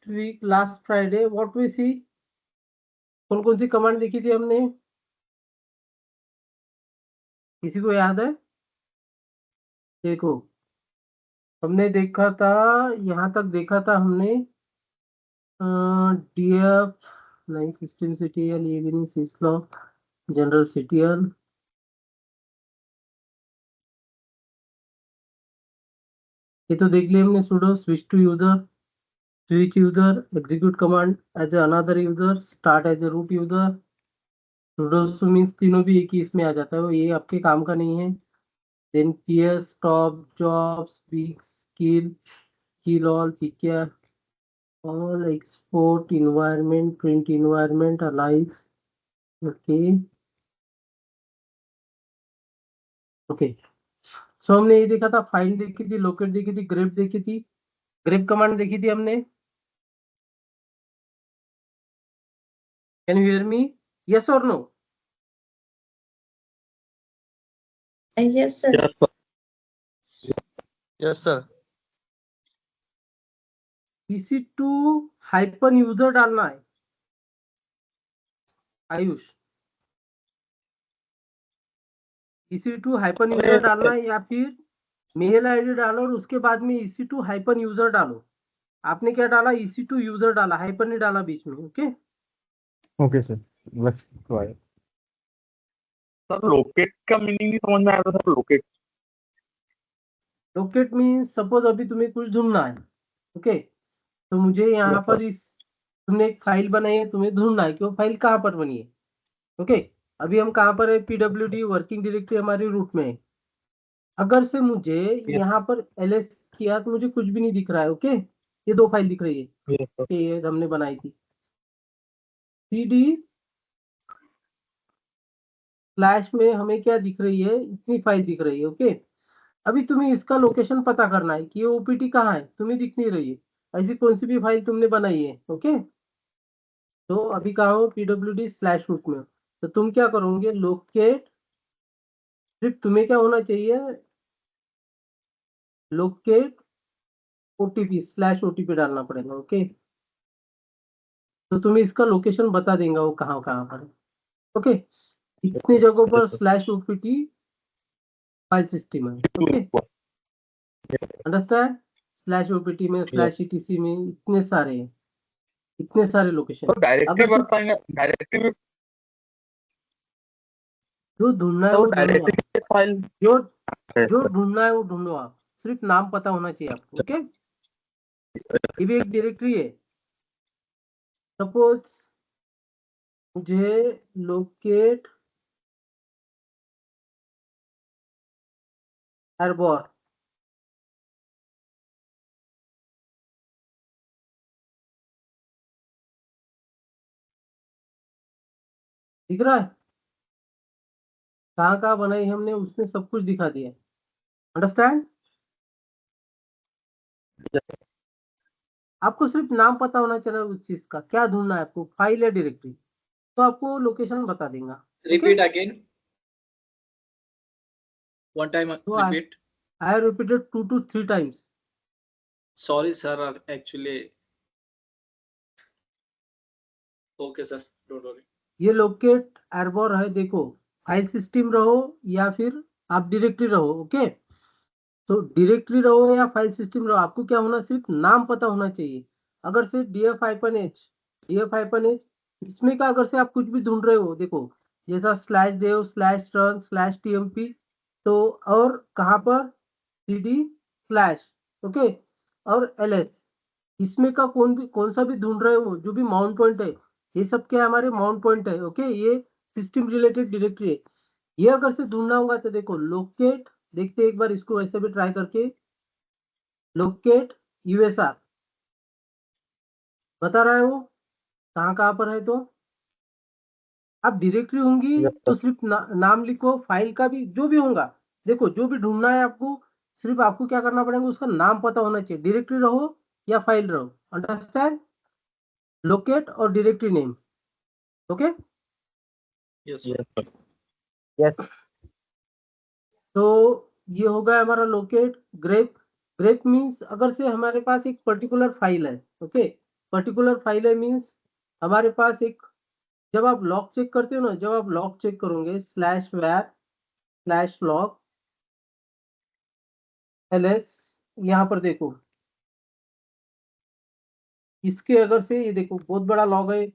week, last Friday, what we see? कौन कौन सी command देखी थी हमने? किसी को याद है? देखो, हमने देखा था, यहाँ तक देखा था हमने डीएफ नहीं, सिस्टम सीटीएल, ये भी नहीं, सिस्लॉक, जनरल सीटीएल, ये तो देख लिया हमने। Sudo switch to user, switch user, execute command as a another user, start as a root user. Sudo means तीनों भी एक ही इसमें आ जाता है, ये आपके काम का नहीं है। Then PS, stop, jobs, weeks, kill all, pkr, all, export, environment, print environment, alikes, okay, okay. So हमने ये देखा था, फाइल देखी थी, लोकेट देखी थी, ग्रेप देखी थी, ग्रेप कमांड देखी थी हमने। Can you hear me? Yes और no? Yes, sir. Yes, sir. EC2 hyphen user डालना है आयुष, EC2 हाइपन यूजर डालना है, या फिर मेल आईडी डालो और उसके बाद में EC2 हाइपन यूजर डालो। आपने क्या डाला? EC2 यूजर डाला, हाइपन नहीं डाला बीच में। ओके ओके सर, बस ट्राई। सर लोकेट का मीनिंग नहीं समझ में आया था सर। लोकेट मीन्स सपोज अभी तुम्हें कुछ ढूंढना है, ओके, तो मुझे यहाँ पर इस, तुमने एक फाइल बनाई है, तुम्हें ढूंढना है कि वो फाइल कहाँ पर बनी है। ओके, अभी हम कहाँ पर है? PWD वर्किंग डायरेक्टरी हमारी रूट में है। अगर से मुझे यहाँ पर ls किया तो मुझे कुछ भी नहीं दिख रहा है। ओके, ये दो फाइल दिख रही है, ये हमने बनाई थी। cd स्लैश में हमें क्या दिख रही है? इतनी फाइल दिख रही है। ओके, अभी तुम्हें इसका लोकेशन पता करना है कि ये ओपीटी कहाँ है, तुम्हें दिख नहीं रही है। ऐसी कौन सी भी फाइल तुमने बनाई है, ओके, तो अभी कहा हो? PWD स्लैश रूट में। तो तुम क्या करोगे? लोकेट, सिर्फ तुम्हें क्या होना चाहिए? लोकेट ओटीपी स्लैश ओटीपी डालना पड़ेगा। ओके, तो तुम्हें इसका लोकेशन बता देगा वो कहाँ कहाँ पर है। ओके, इतनी जगहों पर स्लैश ओपीटी फाइल सिस्टम है। Okay, understand? स्लैश ओपीटी में, स्लैश ईटीसी में, इतने सारे हैं, इतने सारे लोकेशन। डायरेक्टरी बताएंगे, डायरेक्टरी जो ढूंढना है वो ढूंढो, डायरेक्टरी फाइल जो ढूंढना है वो ढूंढो आप, सिर्फ नाम पता होना चाहिए आपको। ओके, ये भी एक डायरेक्टरी है। सपोज मुझे लोकेट एर्बोर, दिख रहा है? कहाँ कहाँ बनाई हमने, उसने सब कुछ दिखा दिया। अंडरस्टैंड? आपको सिर्फ नाम पता होना चाहिए उस चीज का, क्या ढूंढना है आपको, फाइल या डायरेक्टरी, तो आपको लोकेशन बता देगा। Repeat again. One time So repeat. I have repeated 2 to 3 times. Sorry, sir. Actually. Okay, sir. Don't worry. ये लोकेट एर्बोर है, देखो, फाइल सिस्टम रहो या फिर आप डायरेक्टरी रहो। ओके, तो डायरेक्टरी रहो या फाइल सिस्टम रहो, आपको क्या होना? सिर्फ नाम पता होना चाहिए। अगर से df-h इसमें का अगर से आप कुछ भी ढूंढ रहे हो, देखो जैसा स्लैश देव, स्लैश रन, स्लैश tmp, तो और कहाँ पर? cd स्लैश, ओके, और ls, इसमें का कौन सा भी ढूंढ रहे हो, जो भी माउंट पॉइंट है, ये सब क्या हमारे माउंट पॉइंट है। ओके, ये सिस्टम रिलेटेड डायरेक्टरी है। ये अगर से ढूंढना होगा तो देखो लोकेट, देखते हैं एक बार इसको ऐसे भी ट्राई करके, लोकेट यूएसआर बता रहा है वो कहाँ कहाँ पर है। तो अब डायरेक्टरी होंगी तो सिर्फ नाम लिखो, फाइल का भी जो भी होगा, देखो जो भी ढूंढना है आपको, सिर्फ आपको क्या करना पड़ेगा? उसका नाम पता होना चाहिए, डायरेक्टरी रहो या फाइल रहो। अंडरस्टैंड? लोकेट और directory name. Okay, Yes, sir. Yes तो ये होगा हमारा लोकेट। ग्रेप, ग्रेप मीन्स अगर से हमारे पास एक पर्टिकुलर फाइल है, ओके, पर्टिकुलर फाइल है मीन्स हमारे पास एक, जब आप लॉग चेक करते हो ना, जब आप लॉग चेक करोगे /var/log ls, यहाँ पर देखो इसके अगर से ये देखो बहुत बड़ा लॉग है,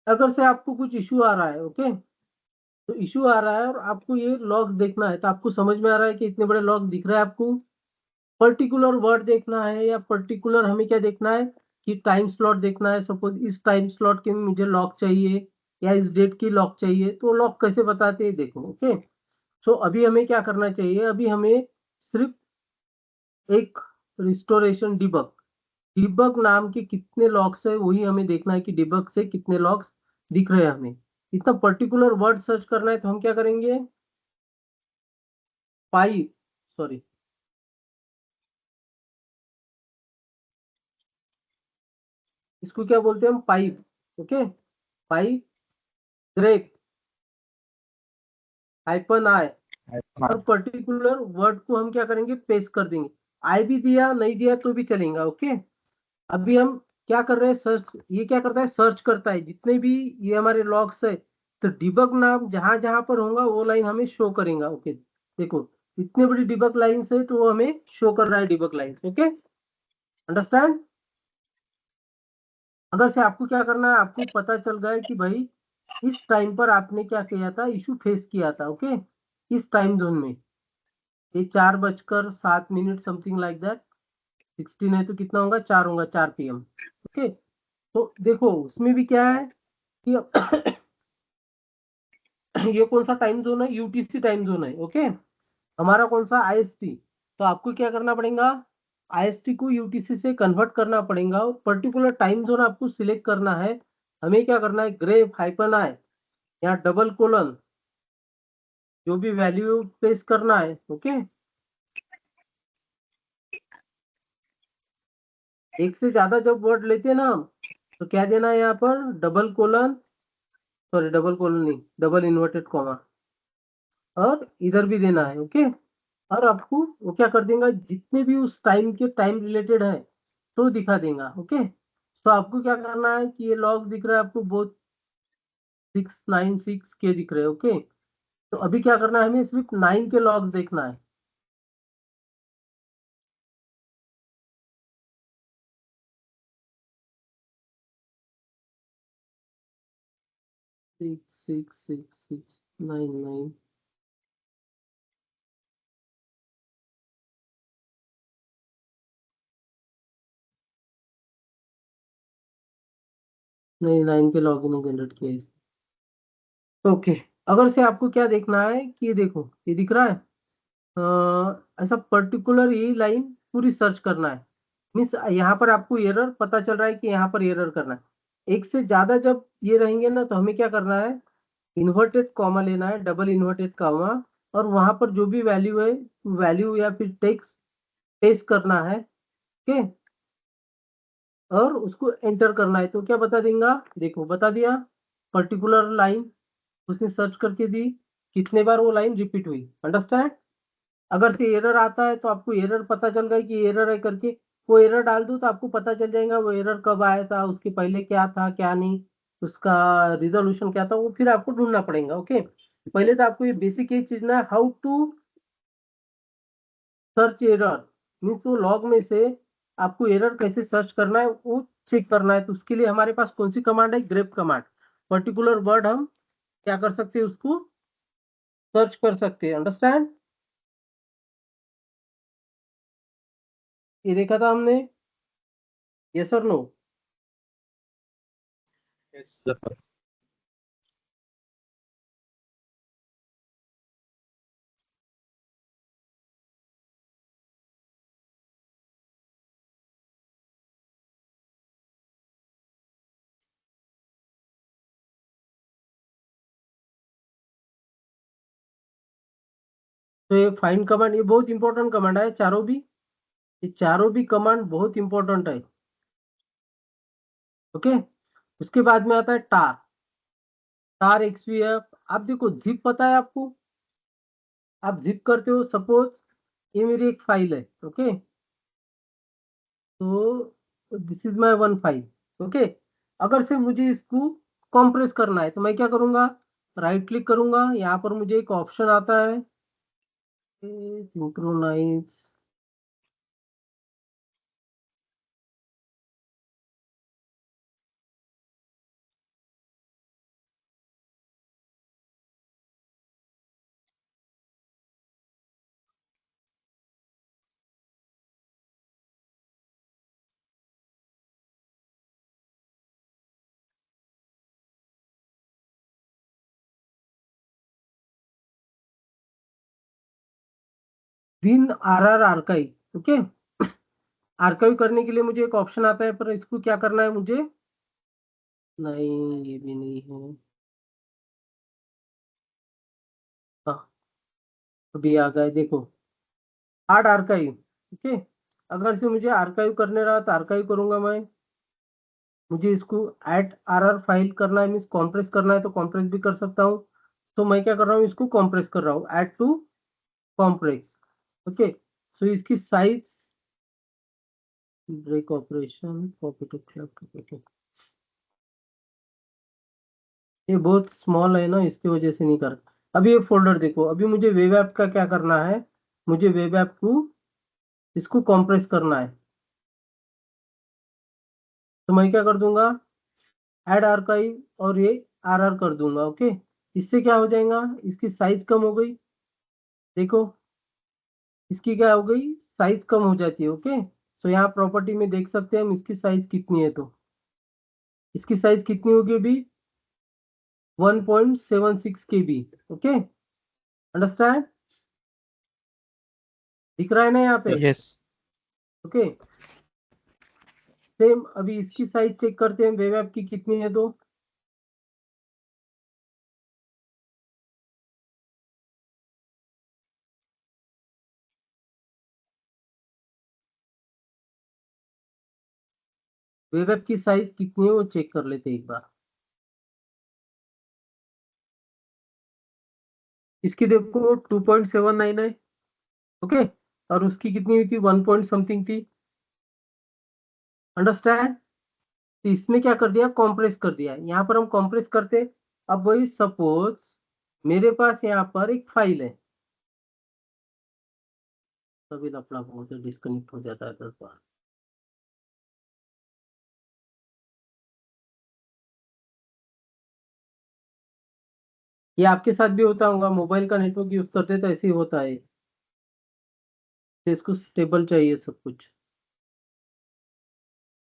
अगर से आपको कुछ इशू आ रहा है, ओके, तो इशू आ रहा है और आपको ये लॉग्स देखना है, तो आपको समझ में आ रहा है कि इतने बड़े लॉग दिख रहा है, आपको पर्टिकुलर वर्ड देखना है या पर्टिकुलर हमें क्या देखना है कि टाइम स्लॉट देखना है। सपोज इस टाइम स्लॉट के मुझे लॉग चाहिए या इस डेट की लॉग चाहिए, तो लॉग कैसे बताते हैं देखो, ओके। सो अभी हमें क्या करना चाहिए, अभी हमें सिर्फ एक रिस्टोरेशन डिबग नाम के कितने लॉग्स है वही हमें देखना है कि डिबग से कितने लॉग्स दिख रहे हैं। हमें इतना पर्टिकुलर वर्ड सर्च करना है, तो हम क्या करेंगे, पाइप, सॉरी, इसको क्या बोलते हैं हम, pipe, okay, pipe grep -i, और पर्टिकुलर वर्ड को हम क्या करेंगे, पेस्ट कर देंगे। आई भी दिया नहीं दिया तो भी चलेगा, ओके। अभी हम क्या कर रहे हैं, सर्च, ये क्या करता है, सर्च करता है जितने भी ये हमारे लॉग्स है, तो डिबग नाम जहां जहां पर होगा वो लाइन हमें शो करेगा, ओके। देखो इतने बड़ी डिबग लाइन है तो वो हमें शो कर रहा है डिबग लाइन, ओके, अंडरस्टैंड। अगर से आपको क्या करना है, आपको पता चल गया है कि भाई इस टाइम पर आपने क्या किया था, इशू फेस किया था, ओके, इस टाइम जोन में, ये 4:07 समथिंग लाइक दैट, 16 है तो कितना होगा, 4 होगा, 4 PM, ओके। तो देखो उसमें भी क्या है कि ये कौन सा टाइम जोन है, यूटीसी टाइम जोन है, ओके। हमारा कौन सा, IST, तो आपको क्या करना पड़ेगा, IST को यूटीसी से कन्वर्ट करना पड़ेगा, पर्टिकुलर टाइम जोन आपको सिलेक्ट करना है। हमें क्या करना है, ग्रेप -i, यहाँ डबल कोलन, जो भी वैल्यू पेस्ट करना है, ओके। एक से ज्यादा जब वर्ड लेते हैं ना हम, तो क्या देना है यहाँ पर, double colon, sorry double colon नहीं, डबल इन्वर्टेड कॉमा, और इधर भी देना है, ओके। और आपको वो क्या कर देगा, जितने भी उस टाइम के टाइम रिलेटेड है तो दिखा देगा, ओके। तो आपको क्या करना है कि ये लॉग दिख रहा है आपको बहुत 696 के दिख रहे हैं, ओके। तो अभी क्या करना है, हमें सिर्फ 9 के लॉग्स देखना है। सिक्स सिक्स सिक्स सिक्स 9 9, नहीं 9 के लॉग इन जनरेट किए, ओके। अगर से आपको क्या देखना है कि ये देखो ये दिख रहा है, ऐसा पर्टिकुलर ये लाइन पूरी सर्च करना है, मीन्स यहाँ पर आपको एरर पता चल रहा है कि यहाँ पर एरर करना है। एक से ज्यादा जब ये रहेंगे ना, तो हमें क्या करना है, इन्वर्टेड कॉमा लेना है, डबल इन्वर्टेड कॉमा, और वहां पर जो भी वैल्यू है, वैल्यू या फिर टेक्स्ट पेस्ट करना है, ओके, और उसको एंटर करना है। तो क्या बता देगा, देखो बता दिया, पर्टिकुलर लाइन उसने सर्च करके दी, कितने बार वो लाइन रिपीट हुई, अंडरस्टैंड। अगर से एरर आता है तो आपको एरर पता चल गया कि एरर है करके, वो एरर डाल दो तो आपको पता चल जाएगा वो एरर कब आया था, उसके पहले क्या था क्या नहीं, उसका रिजोल्यूशन क्या था, वो फिर आपको ढूंढना पड़ेगा, ओके। पहले तो आपको ये बेसिक ये चीज ना, how to search error, means वो लॉग में से आपको एरर कैसे सर्च करना है वो चेक करना है। तो उसके लिए हमारे पास कौन सी कमांड है, ग्रेप कमांड, पर्टिकुलर वर्ड हम क्या कर सकते हैं, उसको सर्च कर सकते हैं, अंडरस्टैंड। ये देखा था हमने, यस और नो, Yes. सर। तो ये फाइंड कमांड, ये बहुत इंपॉर्टेंट कमांड है, चारों भी, ये चारों भी कमांड बहुत इंपॉर्टेंट है, ओके। उसके बाद में आता है टार, टार XVF। आप देखो जिप पता है आपको, आप जिप करते हो, सपोज ये मेरी एक फाइल है, ओके, तो this is my one file. Okay, अगर से मुझे इसको कॉम्प्रेस करना है तो मैं क्या करूंगा, राइट क्लिक करूंगा, यहाँ पर मुझे एक ऑप्शन आता है synchronize, win RR archive. Okay, archive करने के लिए मुझे एक ऑप्शन आता है, पर इसको क्या करना है मुझे, नहीं ये भी नहीं है, हाँ अभी आ गए देखो, आर्ट आर्काइव। ओके, अगर से मुझे आर्काइव करने रहा तो आर्काइव करूंगा मैं, मुझे इसको एट आरआर फाइल करना है, मीन्स कॉम्प्रेस करना है तो कॉम्प्रेस भी कर सकता हूँ। तो मैं क्या कर रहा हूँ, इसको कॉम्प्रेस कर रहा हूँ, add to compress. Okay, so इसकी size, break operation, copy to club, ये बहुत स्मॉल है ना, इसकी वजह से नहीं कर। अभी ये फोल्डर देखो, अभी मुझे वेब ऐप का क्या करना है, मुझे वेब ऐप को इसको कॉम्प्रेस करना है, तो मैं क्या कर दूंगा, ऐड आर्काइव और ये आरआर कर दूंगा। ओके, इससे क्या हो जाएगा, इसकी साइज कम हो गई, देखो इसकी क्या हो गई, साइज कम हो जाती है। ओके, तो यहाँ प्रॉपर्टी में देख सकते हैं हम इसकी साइज कितनी है, तो इसकी साइज कितनी होगी अभी, 1.76 KB। ओके, अंडरस्टैंड, दिख रहा है ना यहाँ पे। यस ओके, सेम अभी इसकी साइज चेक करते हैं वेब ऐप की कितनी है, तो वेब ऐप की साइज कितनी है वो चेक कर लेते हैं एक बार। इसकी देखो 2.79 है। ओके, और उसकी कितनी हुई थी, 1 पॉइंट समथिंग थी, अंडरस्टैंड। तो इसमें क्या कर दिया, कॉम्प्रेस कर दिया, यहाँ पर हम कॉम्प्रेस करते। अब वही सपोज मेरे पास यहाँ पर एक फाइल है, तभी लफड़ा बहुत डिस्कनेक्ट हो जाता है 10 बार। ये आपके साथ भी होता होगा, मोबाइल का नेटवर्क यूज करते तो ऐसे ही होता है, तो इसको स्टेबल चाहिए सब कुछ।